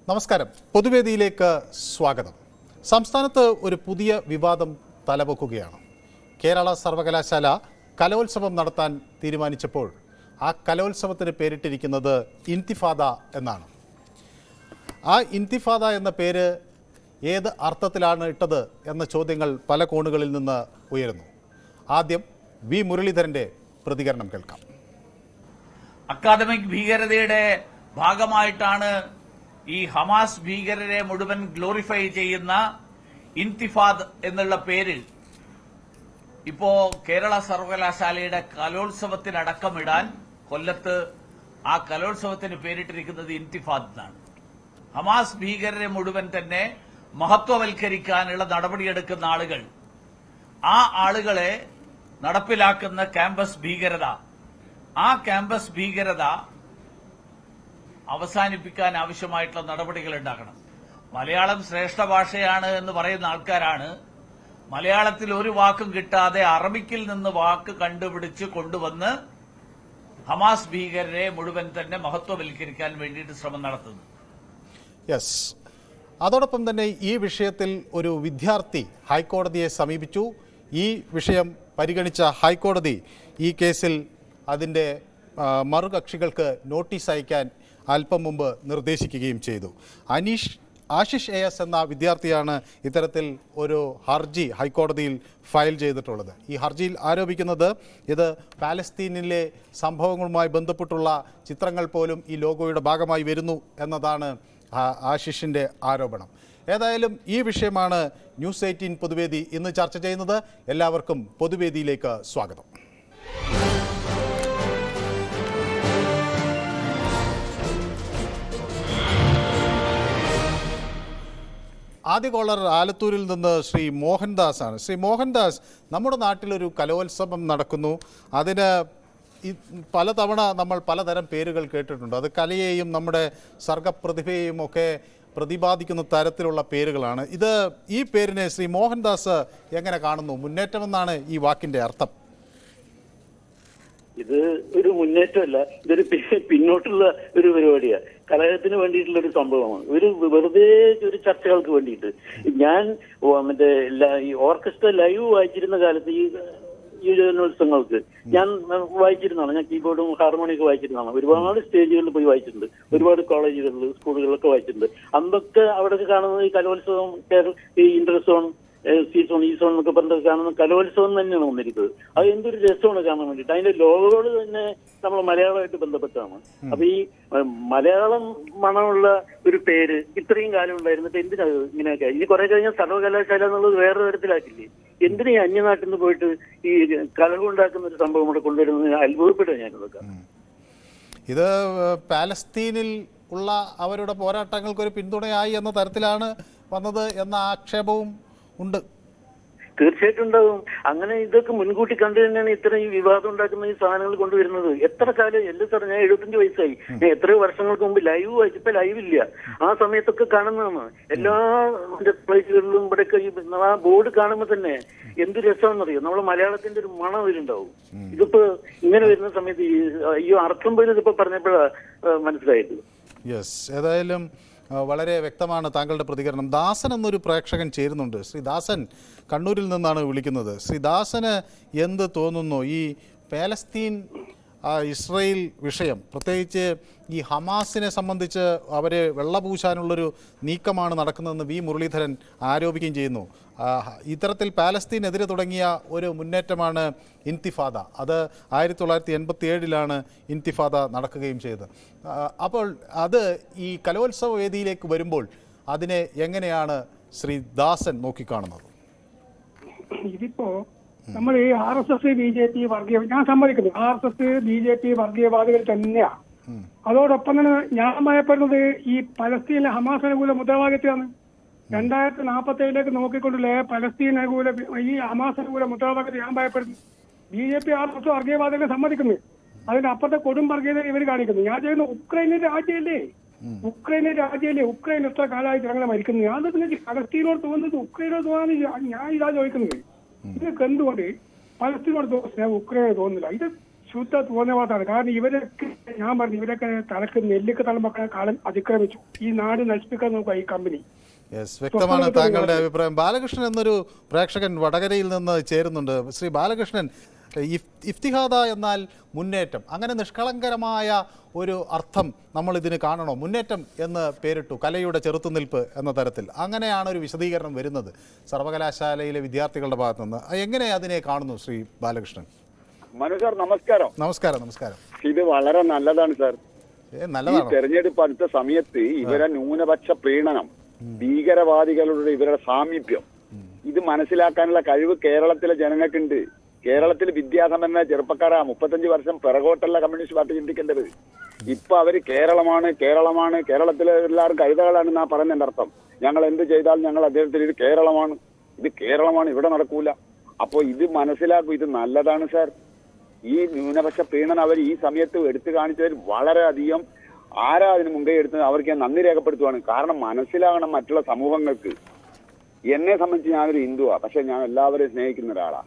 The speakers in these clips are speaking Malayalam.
നമസ്കാരം. പൊതുവേദിയിലേക്ക് സ്വാഗതം. സംസ്ഥാനത്ത് ഒരു പുതിയ വിവാദം തലപൊക്കുകയാണ്. കേരള സർവകലാശാല കലോത്സവം നടത്താൻ തീരുമാനിച്ചപ്പോൾ ആ കലോത്സവത്തിന് പേരിട്ടിരിക്കുന്നത് ഇൻതിഫാദ എന്നാണ്. ആ ഇൻതിഫാദ എന്ന പേര് ഏത് അർത്ഥത്തിലാണ് ഇട്ടത് എന്ന ചോദ്യങ്ങൾ പല കോണുകളിൽ നിന്ന് ഉയരുന്നു. ആദ്യം വി മുരളീധരൻ്റെ പ്രതികരണം കേൾക്കാം. അക്കാദമിക് ഭീകരതയുടെ ഭാഗമായിട്ടാണ് ഈ ഹമാസ് ഭീകരരെ മുഴുവൻ ഗ്ലോറിഫൈ ചെയ്യുന്ന ഇൻതിഫാദ് എന്നുള്ള പേര് ഇപ്പോ കേരള സർവകലാശാലയുടെ കലോത്സവത്തിനടക്കമിടാൻ കൊല്ലത്ത് ആ കലോത്സവത്തിന് പേരിട്ടിരിക്കുന്നത് ഇൻതിഫാദ് എന്നാണ്. ഹമാസ് ഭീകരരെ മുഴുവൻ തന്നെ മഹത്വവൽക്കരിക്കാനുള്ള നടപടിയെടുക്കുന്ന ആളുകൾ, ആ ആളുകളെ നടപ്പിലാക്കുന്ന ക്യാമ്പസ് ഭീകരത, ആ ക്യാമ്പസ് ഭീകരത അവസാനിപ്പിക്കാൻ ആവശ്യമായിട്ടുള്ള നടപടികൾ ഉണ്ടാക്കണം. മലയാളം ശ്രേഷ്ഠ ഭാഷയാണ് എന്ന് പറയുന്ന ആൾക്കാരാണ് മലയാളത്തിൽ ഒരു വാക്കും കിട്ടാതെ അറബിക്കിൽ നിന്ന് വാക്ക് കണ്ടുപിടിച്ച് കൊണ്ടുവന്ന് ഹമാസ് ഭീകരരെ മുഴുവൻ തന്നെ മഹത്വവൽക്കരിക്കാൻ വേണ്ടിയിട്ട് ശ്രമം നടത്തുന്നു. യെസ്. അതോടൊപ്പം തന്നെ ഈ വിഷയത്തിൽ ഒരു വിദ്യാർത്ഥി ഹൈക്കോടതിയെ സമീപിച്ചു. ഈ വിഷയം പരിഗണിച്ച ഹൈക്കോടതി ഈ കേസിൽ അതിൻ്റെ മറുകക്ഷികൾക്ക് നോട്ടീസ് അയക്കാൻ അല്പം മുമ്പ് നിർദ്ദേശിക്കുകയും ചെയ്തു. ആശിഷ് AS എന്ന വിദ്യാർത്ഥിയാണ് ഇത്തരത്തിൽ ഒരു ഹർജി ഹൈക്കോടതിയിൽ ഫയൽ ചെയ്തിട്ടുള്ളത്. ഈ ഹർജിയിൽ ആരോപിക്കുന്നത് ഇത് പാലസ്തീനിലെ സംഭവങ്ങളുമായി ബന്ധപ്പെട്ടുള്ള ചിത്രങ്ങൾ പോലും ഈ ലോഗോയുടെ ഭാഗമായി വരുന്നു എന്നതാണ് ആശിഷിൻ്റെ ആരോപണം. ഏതായാലും ഈ വിഷയമാണ് ന്യൂസ് 18 പൊതുവേദി ഇന്ന് ചർച്ച ചെയ്യുന്നത്. എല്ലാവർക്കും പൊതുവേദിയിലേക്ക് സ്വാഗതം. ആദ്യ കോളർ ആലത്തൂരിൽ നിന്ന് ശ്രീ മോഹൻദാസ് ആണ്. ശ്രീ മോഹൻദാസ്, നമ്മുടെ നാട്ടിലൊരു കലോത്സവം നടക്കുന്നു. അതിന് പലതവണ നമ്മൾ പലതരം പേരുകൾ കേട്ടിട്ടുണ്ട്. അത് കലയെയും നമ്മുടെ സർഗപ്രതിഭയെയും ഒക്കെ പ്രതിപാദിക്കുന്ന തരത്തിലുള്ള പേരുകളാണ്. ഈ പേരിനെ ശ്രീ മോഹൻദാസ് എങ്ങനെ കാണുന്നു? മുന്നേറ്റമെന്നാണ് ഈ വാക്കിന്റെ അർത്ഥം. ഇത് ഒരു മുന്നേറ്റമല്ല, ഇതൊരു പിന്നോട്ടുള്ള ഒരു പരിപാടിയാണ്. കലഹത്തിന് വേണ്ടിയിട്ടുള്ള ഒരു സംഭവമാണ്. വെറുതെ ഒരു ചർച്ചകൾക്ക് വേണ്ടിയിട്ട്. ഞാൻ മറ്റേ ഈ ഓർക്കസ്ട്ര ലൈവ് വായിച്ചിരുന്ന കാലത്ത് ഈ യുവജനോത്സവങ്ങൾക്ക് ഞാൻ വായിച്ചിരുന്നതാണ്. ഞാൻ കീബോർഡും ഹാർമോണിയൊക്കെ വായിച്ചിരുന്നതാണ്. ഒരുപാട് സ്റ്റേജുകളിൽ പോയി വായിച്ചിട്ടുണ്ട്. ഒരുപാട് കോളേജുകളിൽ, സ്കൂളുകളിലൊക്കെ വായിച്ചിട്ടുണ്ട്. അന്നൊക്കെ അവിടെ കാണുന്നത് ഈ കലോത്സവം, ഈ ഇന്റർസോൺ, സീസോൺ, ഈ സോൺ എന്നൊക്കെ പറഞ്ഞിട്ട് കാണുന്ന കലോത്സവം തന്നെയാണ് വന്നിരിക്കുന്നത്. അത് എന്തൊരു രസമാണ് കാണാൻ വേണ്ടിയിട്ട്. അതിന്റെ ലോഗോകൾ തന്നെ നമ്മൾ മലയാളമായിട്ട് ബന്ധപ്പെട്ടാണ്. അപ്പൊ ഈ മലയാളം മണമുള്ള ഒരു പേര് ഇത്രയും കാലം ഉണ്ടായിരുന്നിട്ട് എന്തിനാ ഇങ്ങനെയൊക്കെ? ഇനി കുറെ കഴിഞ്ഞാൽ സർവകലാശാല എന്നുള്ളത് വേറെ തരത്തിലാക്കില്ലേ? എന്തിനാ ഈ അന്യനാട്ടിൽ നിന്ന് പോയിട്ട് ഈ കലഹം ഉണ്ടാക്കുന്ന ഒരു സംഭവം ഇവിടെ കൊണ്ടുവരുന്നത്? അത്ഭുതപ്പെടുക ഞാനിതൊക്കെ. ഇത് പാലസ്തീനിൽ ഉള്ള അവരുടെ പോരാട്ടങ്ങൾക്കൊരു പിന്തുണയായി എന്ന തരത്തിലാണ് വന്നത് എന്ന ആക്ഷേപവും ഉണ്ട്. തീർച്ചയായിട്ടും ഉണ്ടാവും. അങ്ങനെ ഇതൊക്കെ മുൻകൂട്ടി കണ്ടു തന്നെയാണ് ഇത്രയും വിവാദം ഉണ്ടാക്കുന്ന ഈ സാധനങ്ങൾ കൊണ്ടുവരുന്നത്. എത്ര കാലം എല്ലാം സാർ, ഞാൻ 75 വയസ്സായി. ഞാൻ എത്രയോ വർഷങ്ങൾക്ക് മുമ്പ് ലൈവ് വായിച്ചു. ഇപ്പൊ ലൈവില്ല. ആ സമയത്തൊക്കെ കാണുന്നതാണ്. എല്ലാ പ്ലേസുകളിലും ഇവിടെയൊക്കെ ആ ബോർഡ് കാണുമ്പോൾ തന്നെ എന്ത് രസമാണെന്നറിയോ? നമ്മളെ മലയാളത്തിന്റെ ഒരു മണം വരുന്നുണ്ടാവും. ഇതിപ്പോ ഇങ്ങനെ വരുന്ന സമയത്ത് ഈ അർത്ഥം പോലും ഇതിപ്പോ പറഞ്ഞപ്പോഴാ മനസ്സിലായത്. യെസ്. ഏതായാലും വളരെ വ്യക്തമാണ് താങ്കളുടെ പ്രതികരണം. ദാസൻ എന്നൊരു പ്രേക്ഷകൻ ചേരുന്നുണ്ട്. ശ്രീ ദാസൻ കണ്ണൂരിൽ നിന്നാണ് വിളിക്കുന്നത്. ശ്രീ ദാസന് എന്ത് തോന്നുന്നു ഈ പാലസ്തീൻ ഇസ്രയേൽ വിഷയം, പ്രത്യേകിച്ച് ഈ ഹമാസിനെ സംബന്ധിച്ച് അവരെ വെള്ളപൂശാനുള്ളൊരു നീക്കമാണ് നടക്കുന്നതെന്ന് വി മുരളീധരൻ ആരോപിക്കുകയും ചെയ്യുന്നു. ഇത്തരത്തിൽ പാലസ്തീനെതിരെ തുടങ്ങിയ ഒരു മുന്നേറ്റമാണ് ഇൻതിഫാദ. അത് 1987 ഇൻതിഫാദ നടക്കുകയും ചെയ്തത്. അപ്പോൾ അത് ഈ കലോത്സവ വേദിയിലേക്ക് വരുമ്പോൾ അതിനെ എങ്ങനെയാണ് ശ്രീ ദാസൻ നോക്കിക്കാണുന്നത്? ഇതിപ്പോ നമ്മൾ ഈ RSS BJP വർഗീയ, ഞാൻ സമ്മതിക്കുന്നു, RSS BJP വർഗീയവാദികൾ തന്നെയാണ്. അതോടൊപ്പം തന്നെ ഞാൻ ഭയപ്പെടുന്നത് ഈ പലസ്തീനിലെ ഹമാസ് അനുകൂല മുദ്രാവാക്യത്തെയാണ്. 2047 നോക്കിക്കൊണ്ടുള്ള പലസ്തീൻ അനുകൂല ഈ ഹമാസ് അനുകൂല മുദ്രാവാക്യത്തെ ഞാൻ ഭയപ്പെടുന്നു. BJP RSS വർഗീയവാദികളെ സമ്മതിക്കുന്നു. അതിന്റെ അപ്പുറത്തെ കൊടും വർഗീയത ഇവർ കാണിക്കുന്നു. ഞാൻ ചെയ്യുന്ന ഉക്രൈനിലെ രാജ്യമല്ലേ, ഉക്രൈൻ എത്ര കാലമായിട്ട് ഞങ്ങളെ മരിക്കുന്നു. ഞാൻ പലസ്തീനോട് തോന്നുന്നത് ഉക്രൈനോട് തോന്നാൻ ഞാൻ ഇതാ ചോദിക്കുന്നത്. ഇതൊക്കെ എന്തുകൊണ്ട് പലസ്തീനോട് തോന്നുന്നില്ല, ഉക്രൈനോട് തോന്നുന്നില്ല? ഇത് ശുദ്ധ തോന്നിയവാദമാണ്. കാരണം ഇവരൊക്കെ ഞാൻ പറഞ്ഞു ഇവരൊക്കെ തലക്ക് നെല്ലിക്ക് തലമക്കളെ കാലം അതിക്രമിച്ചു. ഈ നാട് നശിപ്പിക്കാൻ നോക്കുക ഈ കമ്പനി. യെസ്, വ്യക്തമാണ് താങ്കളുടെ അഭിപ്രായം. ബാലകൃഷ്ണൻ എന്നൊരു പ്രേക്ഷകൻ വടകരയിൽ നിന്ന് ചേരുന്നുണ്ട്. ശ്രീ ബാലകൃഷ്ണൻ, ഇഫ്തിഹാദ എന്നാൽ മുന്നേറ്റം, അങ്ങനെ നിഷ്കളങ്കരമായ ഒരു അർത്ഥം നമ്മൾ ഇതിന് കാണണോ? മുന്നേറ്റം എന്ന് പേരിട്ടു, കലയുടെ ചെറുത്തുനിൽപ്പ് എന്ന തരത്തിൽ. അങ്ങനെയാണ് ഒരു വിശദീകരണം വരുന്നത് സർവകലാശാലയിലെ വിദ്യാർത്ഥികളുടെ ഭാഗത്തു നിന്ന്. എങ്ങനെ അതിനെ കാണുന്നു ശ്രീ ബാലകൃഷ്ണൻ? മനു സാർ നമസ്കാരം. നമസ്കാരം. നമസ്കാരം. ഇത് വളരെ നല്ലതാണ് സാർ. ഈ നല്ലതാണ്. തെരഞ്ഞെടുപ്പ് അടുത്ത സമയത്ത് ഇവരെ ന്യൂനപക്ഷ പ്രീണനം, ഭീകരവാദികളുടെ ഇവരുടെ സാമീപ്യം, ഇത് മനസ്സിലാക്കാനുള്ള കഴിവ് കേരളത്തിലെ ജനങ്ങൾക്കുണ്ട്. കേരളത്തിൽ വിദ്യാസമ്പന്ന ചെറുപ്പക്കാരാ 35 വർഷം പിറകോട്ടല്ല കമ്മ്യൂണിസ്റ്റ് പാർട്ടി ചിന്തിക്കേണ്ടത്. ഇപ്പൊ അവര് കേരളമാണ്, കേരളത്തിലെ എല്ലാവരും കഴുതകളാണെന്നാ പറയുന്നതിന്റെ അർത്ഥം. ഞങ്ങൾ എന്ത് ചെയ്താലും ഞങ്ങൾ അദ്ദേഹത്തിന് ഇത് കേരളമാണ്, ഇവിടെ നടക്കൂല. അപ്പോ ഇത് മനസ്സിലാക്കും, ഇത് നല്ലതാണ് സാർ. ഈ ന്യൂനപക്ഷ പ്രീണനം അവർ ഈ സമയത്ത് എടുത്തു കാണിച്ചവർ വളരെയധികം ആരാ അതിന് മുൻകൈ എടുത്തത് അവർക്ക് ഞാൻ നന്ദി രേഖപ്പെടുത്തുവാണ്. കാരണം മനസ്സിലാകണം മറ്റുള്ള സമൂഹങ്ങൾക്ക്. എന്നെ സംബന്ധിച്ച് ഞാനൊരു ഹിന്ദുവാ, പക്ഷെ ഞാൻ എല്ലാവരെയും സ്നേഹിക്കുന്ന ഒരാളാ.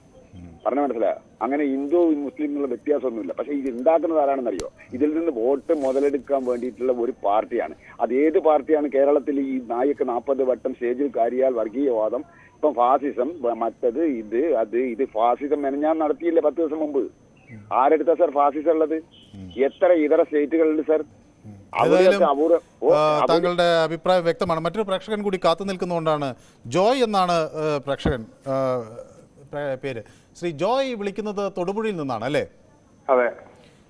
പറഞ്ഞ മനസ്സിലായോ? അങ്ങനെ ഹിന്ദു മുസ്ലിം വ്യത്യാസമൊന്നുമില്ല. പക്ഷെ ഇത് ഉണ്ടാക്കുന്നത് ആരാണെന്നറിയോ? ഇതിൽ നിന്ന് വോട്ട് മുതലെടുക്കാൻ വേണ്ടിയിട്ടുള്ള ഒരു പാർട്ടിയാണ്. അത് ഏത് പാർട്ടിയാണ്? കേരളത്തിൽ ഈ നായക്ക് 40 വട്ടം സ്റ്റേജിൽ കാര്യാൽ വർഗീയവാദം, ഇപ്പം ഫാസിസം, മറ്റത് ഇത് ഫാസിസം മെനഞ്ഞാൻ നടത്തിയില്ലേ 10 ദിവസം മുമ്പ്? ആരെടുത്താ സാർ ഫാസിസം ഉള്ളത്? എത്ര ഇതര സ്റ്റേറ്റുകളിൽ സാർ? താങ്കളുടെ അഭിപ്രായം വ്യക്തമാണ്. മറ്റൊരു പ്രേക്ഷകൻ കൂടി കാത്തു നിൽക്കുന്നതുകൊണ്ടാണ്. ജോയ് എന്നാണ് പ്രേക്ഷകൻ പേര്. ശ്രീ ജോയ് വിളിക്കുന്നത് തൊടുപുഴയിൽ നിന്നാണ് അല്ലേ? അതെ.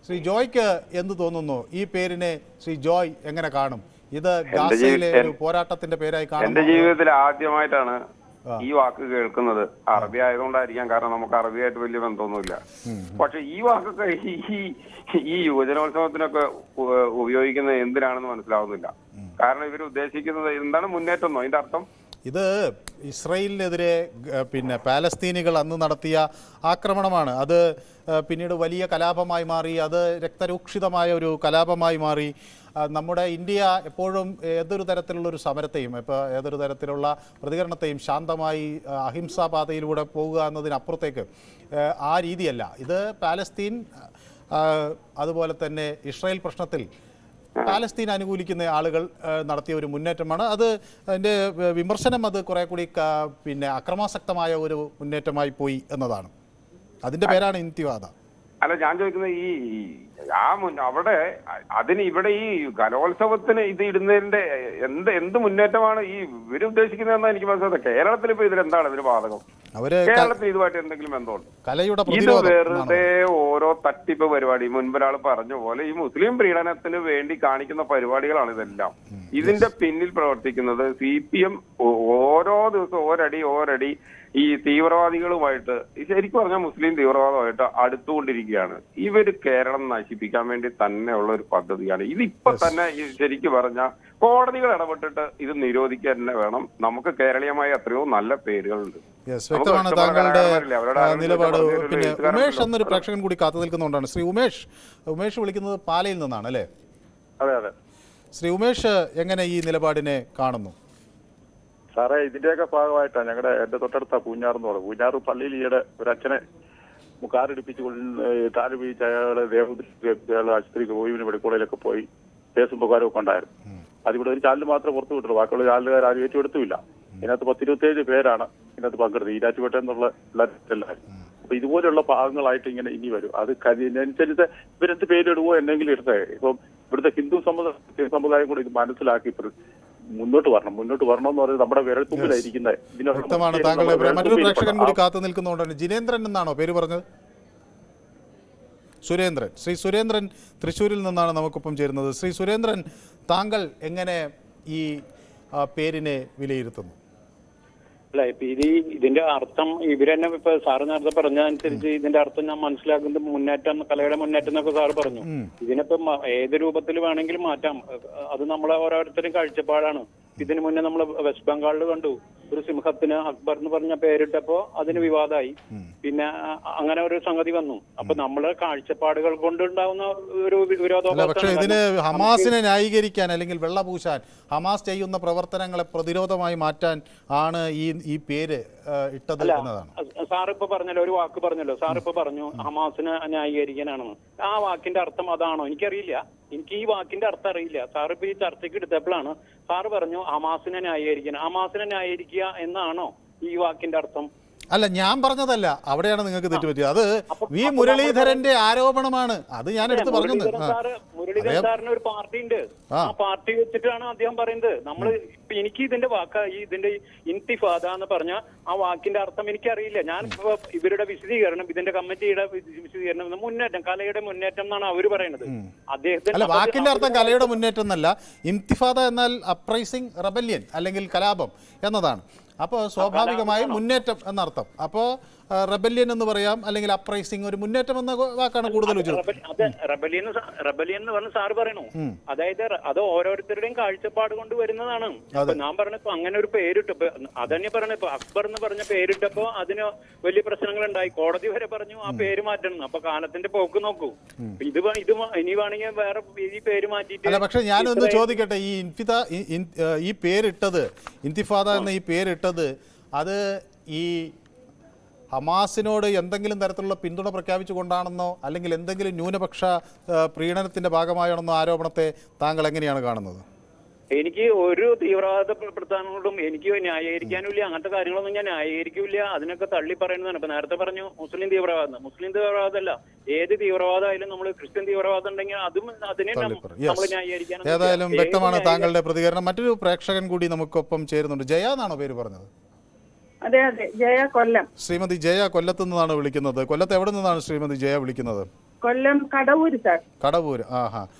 ശ്രീ ജോയ്ക്ക് എന്ത് തോന്നുന്നു? ഈ പേരിനെ ശ്രീ ജോയ് എങ്ങനെ കാണും? ഇത് ഗാസയിലെ ഒരു പോരാട്ടത്തിന്റെ പേരായി കാണും. എന്റെ ജീവിതത്തിൽ ആദ്യമായിട്ടാണ് ഈ വാക്ക് കേൾക്കുന്നത്. അറബി ആയതുകൊണ്ടായിരിക്കാം, കാരണം നമുക്ക് അറബിയായിട്ട് വലിയ ബന്ധമൊന്നുമില്ല. പക്ഷെ ഈ വാക്കൊക്കെ ഈ യുവജനോത്സവത്തിനൊക്കെ ഉപയോഗിക്കുന്നത് എന്തിനാണെന്ന് മനസ്സിലാവുന്നില്ല. കാരണം ഇവർ ഉദ്ദേശിക്കുന്നത് എന്താണ്? മുന്നേറ്റം എന്നോ? അതിന്റെ അർത്ഥം ഇത് ഇസ്രയേലിനെതിരെ പാലസ്തീനികൾ അന്ന് നടത്തിയ ആക്രമണമാണ്. അത് പിന്നീട് വലിയ കലാപമായി മാറി, അത് രക്തരൂക്ഷിതമായ ഒരു കലാപമായി മാറി. നമ്മുടെ ഇന്ത്യ എപ്പോഴും ഏതൊരു തരത്തിലുള്ളൊരു സമരത്തെയും, ഇപ്പോൾ ഏതൊരു തരത്തിലുള്ള പ്രതികരണത്തെയും ശാന്തമായി അഹിംസാ പാതയിലൂടെ പോകുക എന്നതിനപ്പുറത്തേക്ക് ആ രീതിയല്ല. ഇത് പാലസ്തീൻ അതുപോലെ തന്നെ ഇസ്രായേൽ പ്രശ്നത്തിൽ പാലസ്തീൻ അനുകൂലിക്കുന്ന ആളുകൾ നടത്തിയ ഒരു മുന്നേറ്റമാണ്. അത് അതിൻ്റെ വിമർശനം അത് കുറെ കൂടി അക്രമാസക്തമായ ഒരു മുന്നേറ്റമായി പോയി എന്നതാണ്. അതിൻ്റെ പേരാണ് ഇൻതിഫാദ. അല്ല, ഞാൻ ചോദിക്കുന്നത് അവിടെ അതിന് ഇവിടെ ഈ കലോത്സവത്തിന് ഇത് ഇടുന്നതിന്റെ എന്ത് മുന്നേറ്റമാണ് ഈ ഇവര് ഉദ്ദേശിക്കുന്നതെന്നാണ് എനിക്ക് മനസ്സിലായത്. കേരളത്തിൽ ഇപ്പൊ ഇതിലെന്താണ് ഇതിന് ബാധകം? കേരളത്തിൽ ഇതുമായിട്ട് എന്തെങ്കിലും ബന്ധമുണ്ട്? ഇത് വെറുതെ ഓരോ തട്ടിപ്പ് പരിപാടി. മുൻപൊരാൾ പറഞ്ഞ പോലെ ഈ മുസ്ലിം പ്രീണനത്തിന് വേണ്ടി കാണിക്കുന്ന പരിപാടികളാണ് ഇതെല്ലാം. ഇതിന്റെ പിന്നിൽ പ്രവർത്തിക്കുന്നത് CPM ഓരോ ദിവസവും ഓരടി ഈ തീവ്രവാദികളുമായിട്ട്, ശരിക്കും പറഞ്ഞാൽ മുസ്ലിം തീവ്രവാദമായിട്ട് അടുത്തുകൊണ്ടിരിക്കുകയാണ്. ഇവര് കേരളം നശിപ്പിക്കാൻ വേണ്ടി തന്നെയുള്ള ഒരു പദ്ധതിയാണ്. ഇതിപ്പോ തന്നെ ശരിക്കും പറഞ്ഞാൽ കോടതികൾ ഇടപെട്ടിട്ട് ഇത് നിരോധിക്കാൻ തന്നെ വേണം. നമുക്ക് കേരളീയമായ എത്രയോ നല്ല പേരുകളുണ്ട്. വ്യക്തമാണ് താങ്കളുടെ നിലപാട്. പിന്നെ ഉമേഷ് എന്നൊരു പ്രേക്ഷകൻ കൂടി കാത്തു നിൽക്കുന്നുണ്ടാണ്. ശ്രീ ഉമേഷ് വിളിക്കുന്നത് പാലയിൽ നിന്നാണ് അല്ലേ? അതെ അതെ. ശ്രീ ഉമേഷ് എങ്ങനെ ഈ നിലപാടിനെ കാണുന്നു? സാറേ, ഇതിന്റെയൊക്കെ ഭാഗമായിട്ടാണ് എന്റെ തൊട്ടടുത്ത പൂഞ്ഞാറെന്ന് പറയുന്നത്. പൂഞ്ഞാർ പള്ളിയിൽ ഈയിടെ ഒരു അച്ഛനെ കാറിടിപ്പിച്ച് താല് വീഴ്ച അയാളെ ആശുപത്രിക്ക് പോയി, മെഡിക്കൽ കോളേജിലൊക്കെ പോയി കേസും ഉപകാരമൊക്കെ ഉണ്ടായിരുന്നു. അതിവിടെ ഒരു ചാനൽ മാത്രമേ പുറത്തു വിട്ടുള്ളൂ, ബാക്കിയുള്ള ചാനലുകാർ ആരും ഏറ്റെടുത്തുമില്ല. ഇതിനകത്ത് 10-27 പേരാണ് ഇതിനകത്ത് പങ്കെടുത്തത്, ഈരാറ്റുപേട്ട എന്നുള്ള എല്ലാവരും. അപ്പൊ ഇതുപോലെയുള്ള ഭാഗങ്ങളായിട്ട് ഇങ്ങനെ ഇനി വരും. അത് ഇതിനനുസരിച്ച് ഇവരെന്ത് പേരിടുവോ എന്തെങ്കിലും ഇടട്ടെ. ഇപ്പം ഇവിടുത്തെ ഹിന്ദു സമുദായം കൂടെ ഇത് മനസ്സിലാക്കി മുന്നോട്ട് വരണം എന്ന് പറയുന്നത് നമ്മുടെ വിരൽത്തുമ്പിലായിരിക്കുന്നത്. വ്യക്തമാണ്. താങ്കളുടെ മറ്റൊരു പ്രേക്ഷകൻ കൂടി കാത്തു നിൽക്കുന്നുണ്ടാണ്. ജിനേന്ദ്രൻ എന്നാണോ പേര് പറഞ്ഞത്? സുരേന്ദ്രൻ. ശ്രീ സുരേന്ദ്രൻ തൃശ്ശൂരിൽ നിന്നാണ് നമുക്കൊപ്പം ചേരുന്നത്. ശ്രീ സുരേന്ദ്രൻ, താങ്കൾ എങ്ങനെ ഈ പേരിനെ വിലയിരുത്തുന്നു? അല്ല, ഇപ്പൊ ഇതിന്റെ അർത്ഥം ഇവരെന്നെ ഇപ്പൊ സാറ് നേരത്തെ പറഞ്ഞതനുസരിച്ച് ഇതിന്റെ അർത്ഥം ഞാൻ മനസ്സിലാക്കുന്നത് മുന്നേറ്റം, കലയുടെ മുന്നേറ്റം എന്നൊക്കെ സാറ് പറഞ്ഞു. ഇതിനിപ്പം ഏത് രൂപത്തിൽ വേണമെങ്കിലും മാറ്റാം. അത് നമ്മളെ ഓരോരുത്തരും കാഴ്ചപ്പാടാണ്. ഇതിനു മുന്നേ നമ്മൾ വെസ്റ്റ് ബംഗാളിൽ കണ്ടു, ഒരു സിംഹത്തിന് അക്ബർ എന്ന് പറഞ്ഞ പേരിട്ടപ്പോ അതിന് വിവാദമായി. പിന്നെ അങ്ങനെ ഒരു സംഗതി വന്നു. അപ്പൊ നമ്മളെ കാഴ്ചപ്പാടുകൾ കൊണ്ടുണ്ടാവുന്ന ഒരു പക്ഷേ വിരോധാഭാസം. ഇതിന് ഹമാസിനെ ന്യായീകരിക്കാൻ അല്ലെങ്കിൽ വെള്ളപൂശാൻ, ഹമാസ് ചെയ്യുന്ന പ്രവർത്തനങ്ങളെ പ്രതിരോധമായി മാറ്റാൻ ആണ് ഈ പേര് ഇട്ടത് എന്നതാണ്. സാർ ഇപ്പൊ പറഞ്ഞല്ലോ, ഒരു വാക്ക് പറഞ്ഞല്ലോ, സാർ ഇപ്പൊ പറഞ്ഞു ഹമാസിനെ ന്യായീകരിക്കാനാണെന്ന്. ആ വാക്കിന്റെ അർത്ഥം അതാണോ? എനിക്കറിയില്ല. എനിക്ക് ഈ വാക്കിന്റെ അർത്ഥം അറിയില്ല. സാർ ഇപ്പൊ ഈ ചർച്ചയ്ക്ക് എടുത്തപ്പോഴാണ് സാറ് പറഞ്ഞു ഹമാസിനെ ന്യായീകരിക്കാൻ. ഹമാസിനെ ന്യായീകരിക്കുക എന്നാണോ ഈ വാക്കിന്റെ അർത്ഥം? അല്ല, ഞാൻ പറഞ്ഞതല്ല, അവിടെയാണ് നിങ്ങൾക്ക് തെറ്റുപറ്റിയത്. അത് വി മുരളീധരന്റെ ആരോപണമാണ്. അത് ഞാൻ എടുത്ത് പറഞ്ഞു. മുരളീധരൻ സാറിന് ഒരു പാർട്ടി ഉണ്ട്. ആ പാർട്ടി വെച്ചിട്ടാണ് അദ്ദേഹം പറയുന്നത്. നമ്മൾ എനിക്ക് ഇതിന്റെ ഇതിന്റെ ഇന്തിഫാദ എന്ന് പറഞ്ഞ ആ വാക്കിന്റെ അർത്ഥം എനിക്കറിയില്ല. ഞാൻ ഇവരുടെ വിശദീകരണം, ഇതിന്റെ കമ്മിറ്റിയുടെ വിശദീകരണം, മുന്നേറ്റം, കലയുടെ മുന്നേറ്റം എന്നാണ് അവര് പറയുന്നത്. അദ്ദേഹത്തിന് വാക്കിന്റെ അർത്ഥം കലയുടെ മുന്നേറ്റം എന്നല്ല. ഇന്തിഫാദ എന്നാൽ അപ്രൈസിംഗ് റെബല്യൻ അല്ലെങ്കിൽ കലാപം എന്നതാണ്. അപ്പോൾ സ്വാഭാവികമായും മുന്നേറ്റം എന്നർത്ഥം. അപ്പോൾ റെബല്യൻ എന്ന് പറയാം, അല്ലെങ്കിൽ അപ്രൈസിംഗ്, ഒരു മുന്നേറ്റം എന്ന വാക്കാണ് കൂടുതൽ ഉചിതം. റെബല്യൻ എന്ന് പറഞ്ഞ സാറ് പറയണു. അതായത് അത് ഓരോരുത്തരുടെയും കാഴ്ചപ്പാട് കൊണ്ട് വരുന്നതാണ്. ഞാൻ പറഞ്ഞപ്പോ അങ്ങനെ ഒരു പേരിട്ടു. അതന്നെ പറഞ്ഞ ഇപ്പൊ അക്ബർ എന്ന് പറഞ്ഞ പേരിട്ടപ്പോ അതിന് വലിയ പ്രശ്നങ്ങൾ ഉണ്ടായി. കോടതി വരെ പറഞ്ഞു ആ പേര് മാറ്റണം. അപ്പൊ കാലത്തിന്റെ പോക്ക് നോക്കൂ. ഇത് ഇനി വേണമെങ്കിൽ വേറെ ഈ പേര് മാറ്റിയിട്ട്. പക്ഷെ ഞാനൊന്ന് ചോദിക്കട്ടെ, ഈ പേരിട്ടത്, ഇന്തിഫാദ എന്ന ഈ പേരിട്ടത്, അത് ഈ ഹമാസിനോട് എന്തെങ്കിലും തരത്തിലുള്ള പിന്തുണ പ്രഖ്യാപിച്ചുകൊണ്ടാണെന്നോ അല്ലെങ്കിൽ എന്തെങ്കിലും ന്യൂനപക്ഷ പ്രീണനത്തിന്റെ ഭാഗമായാണെന്നോ ആരോപണത്തെ താങ്കൾ എങ്ങനെയാണ് കാണുന്നത്? എനിക്ക് ഒരു തീവ്രവാദ പ്രസ്ഥാനങ്ങളോടും എനിക്ക് ന്യായീകരിക്കാനുമില്ല. അങ്ങനത്തെ കാര്യങ്ങളൊന്നും ഞാൻ ന്യായീകരിക്കില്ല. അതിനൊക്കെ തള്ളി പറയുന്നതാണ്. ഇപ്പൊ നേരത്തെ പറഞ്ഞു മുസ്ലിം തീവ്രവാദമല്ല, ഏത് തീവ്രവാദമായാലും നമ്മൾ ക്രിസ്ത്യൻ തീവ്രവാദം ഉണ്ടെങ്കിൽ അതും അതിനെ നമ്മൾ ന്യായീകരിക്കാൻ. ഏതായാലും വ്യക്തമാണ് താങ്കളുടെ പ്രതികരണം. മറ്റൊരു പ്രേക്ഷകൻ കൂടി നമുക്കൊപ്പം ചേരുന്നുണ്ട്. ജയ എന്നാണോ പേര് പറഞ്ഞത്? അതെ അതെ, ജയ, കൊല്ലം. ശ്രീമതി ജയ കൊല്ലത്ത് നിന്നാണ് വിളിക്കുന്നത്. കൊല്ലത്ത് എവിടെ നിന്നാണ് ശ്രീമതി ജയ വിളിക്കുന്നത്? കൊല്ലം കടവൂര് സാർ. കടവൂര്.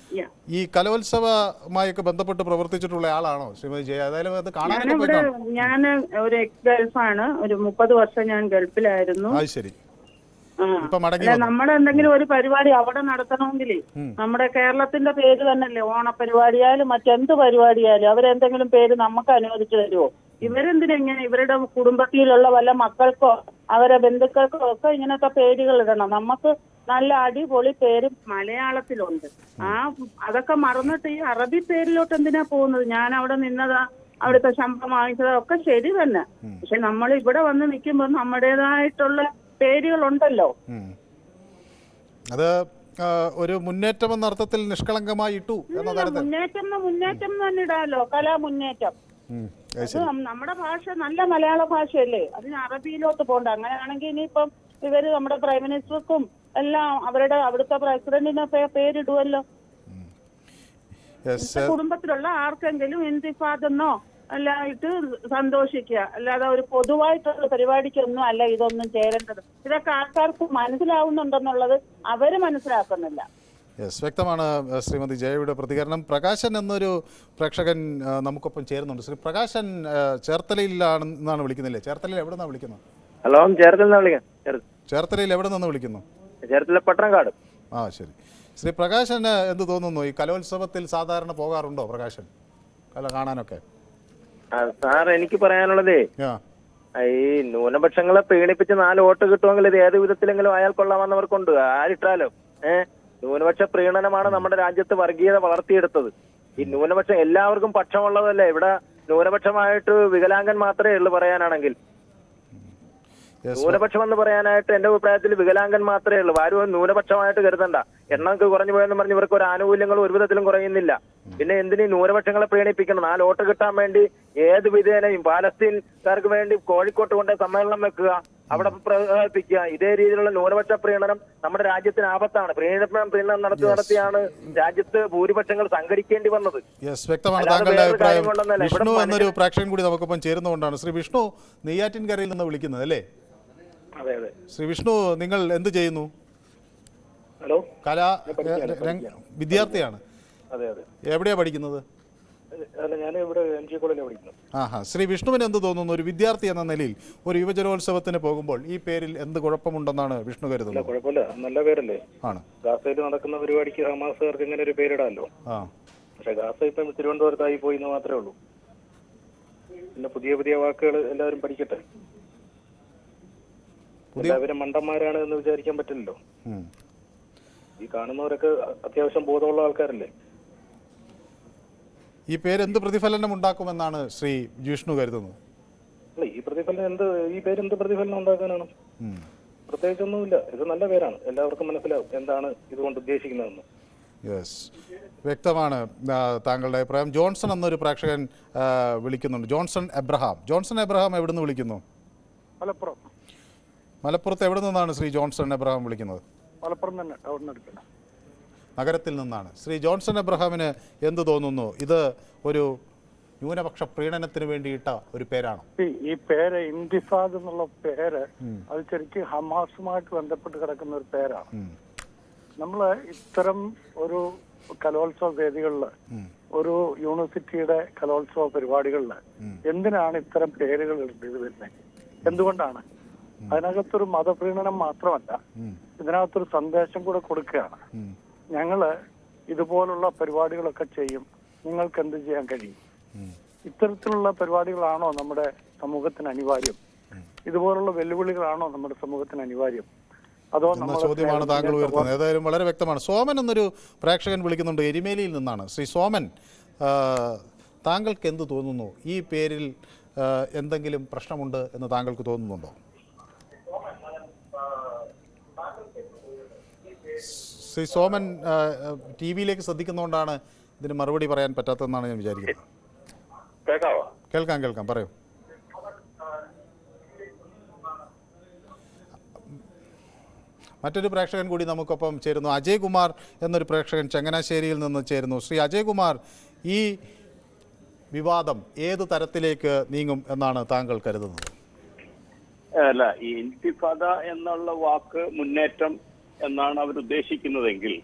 ഈ കലോത്സവമായൊക്കെ ബന്ധപ്പെട്ട് പ്രവർത്തിച്ചിട്ടുള്ള ആളാണോ ശ്രീമതി ജയ? ഏതായാലും അത് കാണാൻ. ഞാൻ ഒരു എക്സ് ഗൾഫാണ്. ഒരു 30 വർഷം ഞാൻ ഗൾഫിലായിരുന്നു. അത് ശരി. നമ്മുടെ എന്തെങ്കിലും ഒരു പരിപാടി അവിടെ നടത്തണമെങ്കിൽ നമ്മുടെ കേരളത്തിന്റെ പേര് തന്നെയല്ലേ ഓണപരിപാടിയായാലും മറ്റെന്ത് പരിപാടിയായാലും അവരെന്തെങ്കിലും പേര് നമുക്ക് അനുവദിച്ചു തരുമോ? ഇവരെന്തിനെങ്ങനെ ഇവരുടെ കുടുംബത്തിലുള്ള വല്ല മക്കൾക്കോ അവരെ ബന്ധുക്കൾക്കോ ഒക്കെ ഇങ്ങനത്തെ പേരുകൾ ഇടണം? നമുക്ക് നല്ല അടിപൊളി പേര് മലയാളത്തിലുണ്ട്. അതൊക്കെ മറന്നിട്ട് ഈ അറബി പേരിലോട്ട് എന്തിനാ പോകുന്നത്? ഞാൻ അവിടെ നിന്നതാ, അവിടുത്തെ ശമ്പളം വാങ്ങിച്ചതാ, ഒക്കെ ശരി തന്നെ. പക്ഷെ നമ്മൾ ഇവിടെ വന്ന് നിൽക്കുമ്പോൾ നമ്മുടേതായിട്ടുള്ള പേരുകളുണ്ടല്ലോ. അത് ഒരു മുന്നേറ്റം എന്ന അർത്ഥത്തിൽ നിഷ്കളങ്കമായി ഇട്ടു. മുന്നേറ്റം തന്നെ ഇടാലോ, കലാമുന്നേറ്റം. നമ്മുടെ ഭാഷ നല്ല മലയാള ഭാഷയല്ലേ, അതിന് അറബിയിലോട്ട് പോകണ്ട. അങ്ങനെയാണെങ്കിൽ ഇനിയിപ്പം ഇവര് നമ്മുടെ പ്രൈം മിനിസ്റ്റർക്കും എല്ലാം അവിടുത്തെ പ്രസിഡന്റിനെ പേരിടുമല്ലോ. കുടുംബത്തിലുള്ള ആർക്കെങ്കിലും ഇന്തിഫാദെന്നോ അല്ലായിട്ട് സന്തോഷിക്കുക, അല്ലാതെ ഒരു പൊതുവായിട്ടുള്ള പരിപാടിക്കൊന്നും അല്ല ഇതൊന്നും ചേരേണ്ടത്. ഇതൊക്കെ ആൾക്കാർക്ക് മനസ്സിലാവുന്നുണ്ടെന്നുള്ളത് അവര് മനസ്സിലാക്കുന്നില്ല. വ്യക്തമാണ് ശ്രീമതി ജയയുടെ പ്രതികരണം. പ്രകാശൻ എന്നൊരു പ്രേക്ഷകൻ നമുക്കൊപ്പം ചേരുന്നുണ്ട്. ശ്രീ പ്രകാശൻ ചേർത്തലയിലാണെന്നാണ് വിളിക്കുന്നില്ലേ? ചേർത്തലയിൽ എവിടെ നിന്നാണ് വിളിക്കുന്നത്? ഹലോ, ചേർത്തലയിൽ എവിടെ നിന്ന് വിളിക്കുന്നു? ചേർത്തല പട്ടണക്കാട്. ശരി. ശ്രീ പ്രകാശന് എന്ത് തോന്നുന്നു? ഈ കലോത്സവത്തിൽ സാധാരണ പോകാറുണ്ടോ പ്രകാശൻ കല കാണാനൊക്കെ? സാർ, എനിക്ക് പറയാനുള്ളതേ, ഈ ന്യൂനപക്ഷങ്ങളെ പീഡിപ്പിച്ച് 4 വോട്ട് കിട്ടുമെങ്കിൽ ഇത് ഏത് വിധത്തിലെങ്കിലും അയാൾ കൊള്ളാമെന്നവർക്കുണ്ട്. ആരിട്ടാലോ ന്യൂനപക്ഷ പ്രീണനമാണ് നമ്മുടെ രാജ്യത്ത് വർഗീയത വളർത്തിയെടുത്തത്. ഈ ന്യൂനപക്ഷം എല്ലാവർക്കും പക്ഷമുള്ളതല്ലേ? ഇവിടെ ന്യൂനപക്ഷമായിട്ട് വികലാംഗൻ മാത്രമേ ഉള്ളൂ പറയാനാണെങ്കിൽ. ന്യൂനപക്ഷം എന്ന് പറയാനായിട്ട് എന്റെ അഭിപ്രായത്തിൽ വികലാംഗൻ മാത്രമേ ഉള്ളൂ. ആരും ന്യൂനപക്ഷമായിട്ട് കരുതണ്ട. എണ്ണമൊക്കെ കുറഞ്ഞു പോയെന്ന് പറഞ്ഞ് ഇവർക്ക് ഒരു ആനുകൂല്യങ്ങളും ഒരു വിധത്തിലും കുറയുന്നില്ല. പിന്നെ എന്തിനീ ന്യൂനപക്ഷങ്ങളെ പ്രീണിപ്പിക്കണം? 4 വോട്ട് കിട്ടാൻ വേണ്ടി ഏത് വിധേനയും പാലസ്തീൻകാർക്ക് വേണ്ടി കോഴിക്കോട്ട് കൊണ്ട് സമ്മേളനം വെക്കുക, അവിടെ പ്രകടിപ്പിക്കുക. ഇതേ രീതിയിലുള്ള ന്യൂനപക്ഷ പ്രീണനം നമ്മുടെ രാജ്യത്തിന് ആപത്താണ്. പ്രീണനം നടത്തിയാണ് രാജ്യത്ത് ഭൂരിപക്ഷങ്ങൾ സംഘടിക്കേണ്ടി വന്നത്. വ്യക്തമാണ് താങ്കളുടെ അഭിപ്രായം. വിഷ്ണു എന്നൊരു പ്രേക്ഷകൻ കൂടി നമുക്കൊപ്പം ചേരുന്നതുകൊണ്ടാണ്. ശ്രീ വിഷ്ണു, നെയ്യാറ്റിൻകരയിൽ നിന്ന് വിളിക്കുന്നത് അല്ലേ? അതെ അതെ. ശ്രീ വിഷ്ണു, നിങ്ങൾ എന്ത് ചെയ്യുന്നു? ഹലോ, വിദ്യാർത്ഥിയാണ്. അതെ അതെ. എവിടെയാ പഠിക്കുന്നത്? ഞാൻ ഇവിടെ NG കോളേജിലാണ് പഠിക്കുന്നത്. ശ്രീ വിഷ്ണുവിന് എന്ത് തോന്നുന്നു? ഒരു വിദ്യാർത്ഥി എന്ന നിലയിൽ ഒരു യുവജനോത്സവത്തിന് പോകുമ്പോൾ ഈ പേരിൽ എന്ത് കുഴപ്പമുണ്ടെന്നാണ് വിഷ്ണു കരുതുന്നത്? കുഴപ്പമില്ല, നല്ല പേരല്ലേ. ആണ്. ഗാസയിൽ നടക്കുന്ന പരിപാടിക്ക് ഹമാസുകാർക്ക് ഇങ്ങനെ ഒരു പേരിടാമല്ലോ. പക്ഷെ ഗാസ ഇപ്പം തിരുവനന്തപുരത്തായി പോയി എന്ന് മാത്രമേ ഉള്ളൂ. പിന്നെ പുതിയ പുതിയ വാക്കുകൾ എല്ലാവരും പഠിക്കട്ടെ. എല്ലാവരും മണ്ടന്മാരാണ് എന്ന് വിചാരിക്കാൻ പറ്റില്ലല്ലോ. ഈ കാണുന്നവരൊക്കെ അത്യാവശ്യം ബോധമുള്ള ആൾക്കാരല്ലേ. ഈ പേര് എന്ത് പ്രതിഫലനം ഉണ്ടാക്കുമെന്നാണ് ശ്രീ ജിഷ്ണു കരുതുന്നത്? അല്ല, ഈ പേര് എന്ത് പ്രതിഫലനം ഉണ്ടാക്കാനാണ്? പ്രത്യേകിച്ചൊന്നുമില്ല. ഇത് നല്ല പേരാണ്, എല്ലാവർക്കും മനസ്സിലാവും എന്താണ് ഇതുകൊണ്ട് ഉദ്ദേശിക്കുന്നതെന്ന്. യെസ്, വ്യക്തമാണ് താങ്കളുടെ അഭിപ്രായം. ജോൺസൺ എന്നൊരു പ്രേക്ഷകൻ വിളിക്കുന്നുണ്ട്. ജോൺസൺ എബ്രഹാം എവിടെ നിന്ന് വിളിക്കുന്നു? മലപ്പുറത്ത് എവിടെ നിന്നാണ് ശ്രീ ജോൺസൺ എബ്രഹാം വിളിക്കുന്നത്? മലപ്പുറം തന്നെ, ടൗണിനടുത്ത്, നഗരത്തിൽ നിന്നാണ്. ശ്രീ ജോൺസൺ എബ്രഹാമിന് എന്ത് തോന്നുന്നു? ഇത് ഒരു ന്യൂനപക്ഷ പ്രീണനത്തിന് വേണ്ടിയിട്ട ഒരു പേരാണോ? ഈ പേര് ഇന്തിഫാദ് എന്നുള്ള പേര് അത് ശരിക്കും ഹമാസുമായിട്ട് ബന്ധപ്പെട്ട് കിടക്കുന്ന ഒരു പേരാണ്. നമ്മള് ഇത്തരം ഒരു കലോത്സവ വേദികളിൽ, ഒരു യൂണിവേഴ്സിറ്റിയുടെ കലോത്സവ പരിപാടികളിൽ എന്തിനാണ് ഇത്തരം പേരുകൾ വരുന്നത്? എന്തുകൊണ്ടാണ്? അതിനകത്തൊരു മതപ്രീണനം മാത്രമല്ല, ഇതിനകത്തൊരു സന്ദേശം കൂടെ കൊടുക്കുകയാണ്. ഞങ്ങള് ഇതുപോലുള്ള പരിപാടികളൊക്കെ ചെയ്യും, നിങ്ങൾക്ക് എന്ത് ചെയ്യാൻ കഴിയും? ഇത്തരത്തിലുള്ള പരിപാടികളാണോ നമ്മുടെ സമൂഹത്തിന് അനിവാര്യം? ഇതുപോലുള്ള വെല്ലുവിളികളാണോ നമ്മുടെ സമൂഹത്തിന് അനിവാര്യം? അതോ എന്ന ചോദ്യമാണ് താങ്കൾ ഉയർത്തുന്നത്. ഏതായാലും വളരെ വ്യക്തമാണ്. സോമൻ എന്നൊരു പ്രേക്ഷകൻ വിളിക്കുന്നുണ്ട്, എരുമേലിയിൽ നിന്നാണ്. ശ്രീ സോമൻ, താങ്കൾക്ക് എന്ത് തോന്നുന്നു? ഈ പേരിൽ എന്തെങ്കിലും പ്രശ്നമുണ്ട് എന്ന് താങ്കൾക്ക് തോന്നുന്നുണ്ടോ? ശ്രീ സോമൻ ടി വിയിലേക്ക് ശ്രദ്ധിക്കുന്നതുകൊണ്ടാണ് ഇതിന് മറുപടി പറയാൻ പറ്റാത്തതെന്നാണ് ഞാൻ വിചാരിക്കുന്നത്. കേൾക്കാം, പറയൂ. മറ്റൊരു പ്രേക്ഷകൻ കൂടി നമുക്കൊപ്പം ചേരുന്നു. അജയ് കുമാർ എന്നൊരു പ്രേക്ഷകൻ ചങ്ങനാശ്ശേരിയിൽ നിന്ന് ചേരുന്നു. ശ്രീ അജയ് കുമാർ, ഈ വിവാദം ഏത് തരത്തിലേക്ക് നീങ്ങും എന്നാണ് താങ്കൾ കരുതുന്നത്? അല്ല, ഈ ഇന്തിഫാദ എന്നുള്ള വാക്ക് മുന്നേറ്റം എന്നാണ് അവർ ഉദ്ദേശിക്കുന്നതെങ്കിൽ